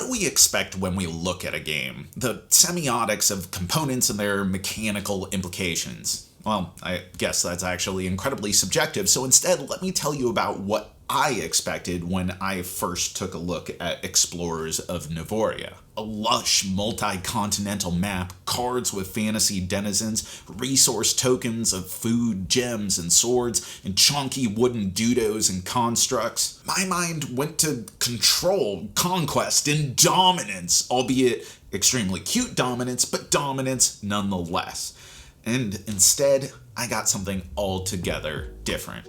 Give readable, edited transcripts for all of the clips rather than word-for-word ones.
do we expect when we look at a game? The semiotics of components and their mechanical implications. Well, I guess that's actually incredibly subjective, so instead let me tell you about what I expected when I first took a look at Explorers of Navoria. A lush, multi-continental map, cards with fantasy denizens, resource tokens of food, gems, and swords, and chonky wooden doodles and constructs. My mind went to control, conquest, and dominance, albeit extremely cute dominance, but dominance nonetheless. And instead, I got something altogether different.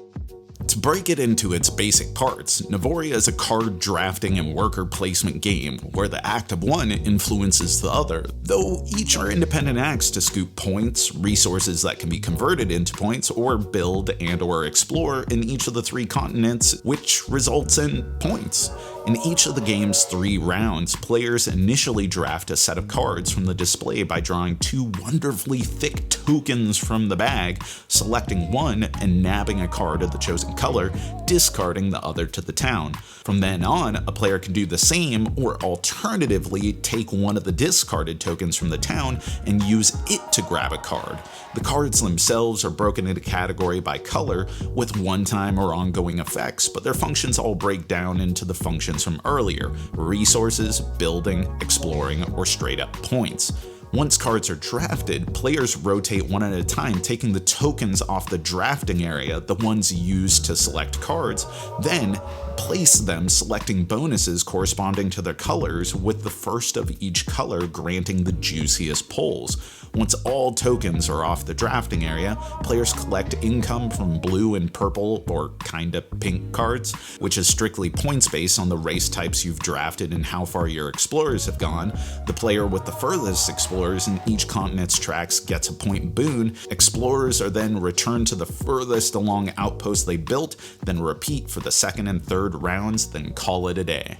To break it into its basic parts, Navoria is a card drafting and worker placement game where the act of one influences the other, though each are independent acts to scoop points, resources that can be converted into points, or build and or explore in each of the 3 continents, which results in points. In each of the game's 3 rounds, players initially draft a set of cards from the display by drawing 2 wonderfully thick tokens from the bag, selecting one and nabbing a card of the chosen color, discarding the other to the town. From then on, a player can do the same, or alternatively take one of the discarded tokens from the town and use it to grab a card. The cards themselves are broken into category by color, with one-time or ongoing effects, but their functions all break down into the functions from earlier: resources, building, exploring, or straight up points. Once cards are drafted, players rotate one at a time, taking the tokens off the drafting area, the ones used to select cards, then place them selecting bonuses corresponding to their colors, with the first of each color granting the juiciest pulls. Once all tokens are off the drafting area, players collect income from blue and purple, or kinda pink cards, which is strictly points based on the race types you've drafted and how far your explorers have gone. The player with the furthest explorers in each continent's tracks gets a point boon. Explorers are then returned to the furthest along outpost they built, then repeat for the second and third rounds, then call it a day.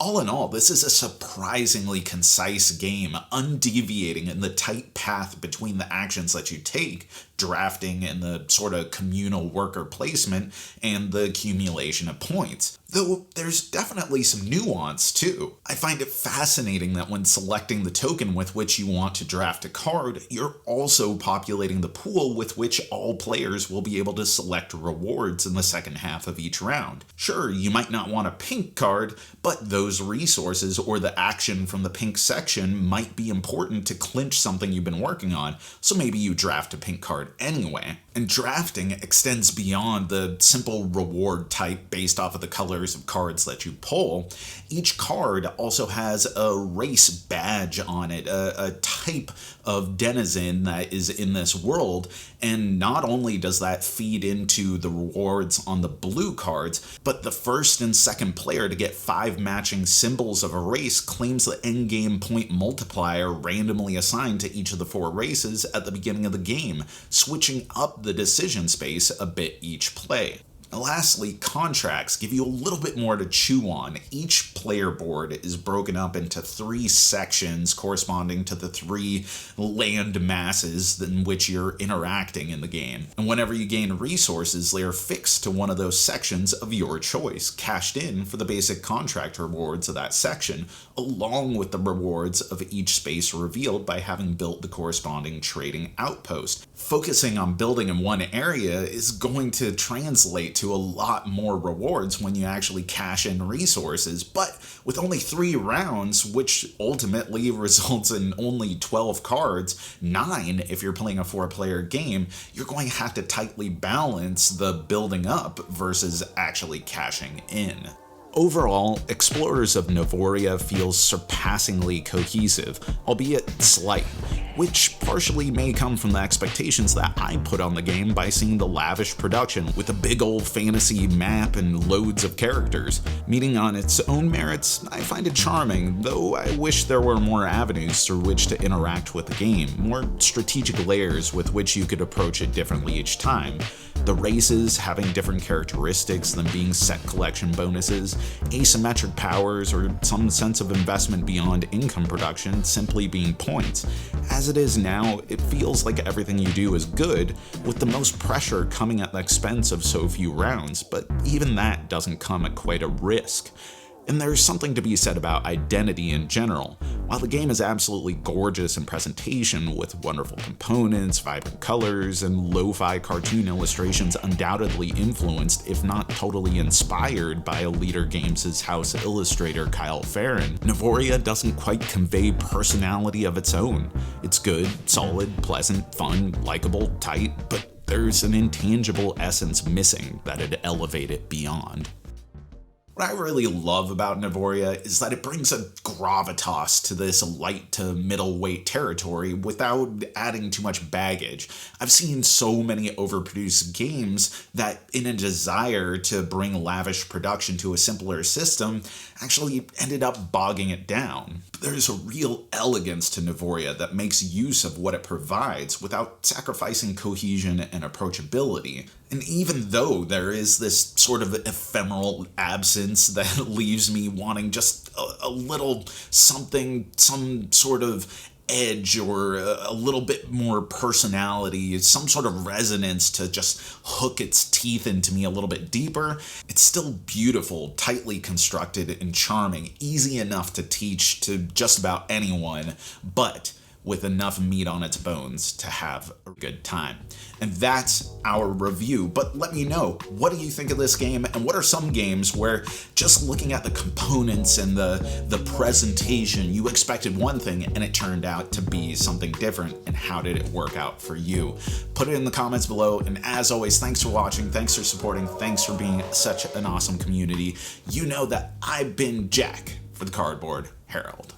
All in all, this is a surprisingly concise game, undeviating in the tight path between the actions that you take, drafting and the sort of communal worker placement, and the accumulation of points. Though there's definitely some nuance too. I find it fascinating that when selecting the token with which you want to draft a card, you're also populating the pool with which all players will be able to select rewards in the second half of each round. Sure, you might not want a pink card, but those resources or the action from the pink section might be important to clinch something you've been working on, so maybe you draft a pink card anyway. And drafting extends beyond the simple reward type based off of the colors of cards that you pull. Each card also has a race badge on it, a type of denizen that is in this world, and not only does that feed into the rewards on the blue cards, but the first and second player to get 5 matching symbols of a race claims the endgame point multiplier randomly assigned to each of the 4 races at the beginning of the game, switching up the decision space a bit each play. Lastly, contracts give you a little bit more to chew on. Each player board is broken up into 3 sections corresponding to the 3 land masses in which you're interacting in the game. And whenever you gain resources, they are fixed to one of those sections of your choice, cashed in for the basic contract rewards of that section, along with the rewards of each space revealed by having built the corresponding trading outpost. Focusing on building in one area is going to translate to a lot more rewards when you actually cash in resources, but with only 3 rounds, which ultimately results in only 12 cards, 9 if you're playing a 4-player game, you're going to have to tightly balance the building up versus actually cashing in. Overall, Explorers of Navoria feels surpassingly cohesive, albeit slight, which partially may come from the expectations that I put on the game by seeing the lavish production with a big old fantasy map and loads of characters. Meaning on its own merits, I find it charming, though I wish there were more avenues through which to interact with the game, more strategic layers with which you could approach it differently each time. The races having different characteristics than being set collection bonuses, asymmetric powers, or some sense of investment beyond income production simply being points. As it is now, it feels like everything you do is good, with the most pressure coming at the expense of so few rounds, but even that doesn't come at quite a risk. And there's something to be said about identity in general. While the game is absolutely gorgeous in presentation with wonderful components, vibrant colors, and lo-fi cartoon illustrations undoubtedly influenced, if not totally inspired, by Leader Games' house illustrator Kyle Farron, Navoria doesn't quite convey personality of its own. It's good, solid, pleasant, fun, likable, tight, but there's an intangible essence missing that'd elevate it beyond. What I really love about Navoria is that it brings a gravitas to this light to middleweight territory without adding too much baggage. I've seen so many overproduced games that, in a desire to bring lavish production to a simpler system, actually ended up bogging it down. But there's a real elegance to Navoria that makes use of what it provides without sacrificing cohesion and approachability. And even though there is this sort of ephemeral absence that leaves me wanting just a little something, some sort of edge or a little bit more personality, some sort of resonance to just hook its teeth into me a little bit deeper, it's still beautiful, tightly constructed, and charming, easy enough to teach to just about anyone, but with enough meat on its bones to have a good time. And that's our review. But let me know, what do you think of this game, and what are some games where just looking at the components and the presentation, you expected one thing and it turned out to be something different, and how did it work out for you? Put it in the comments below, and as always, thanks for watching, thanks for supporting, thanks for being such an awesome community. You know that I've been Jack for the Cardboard Herald.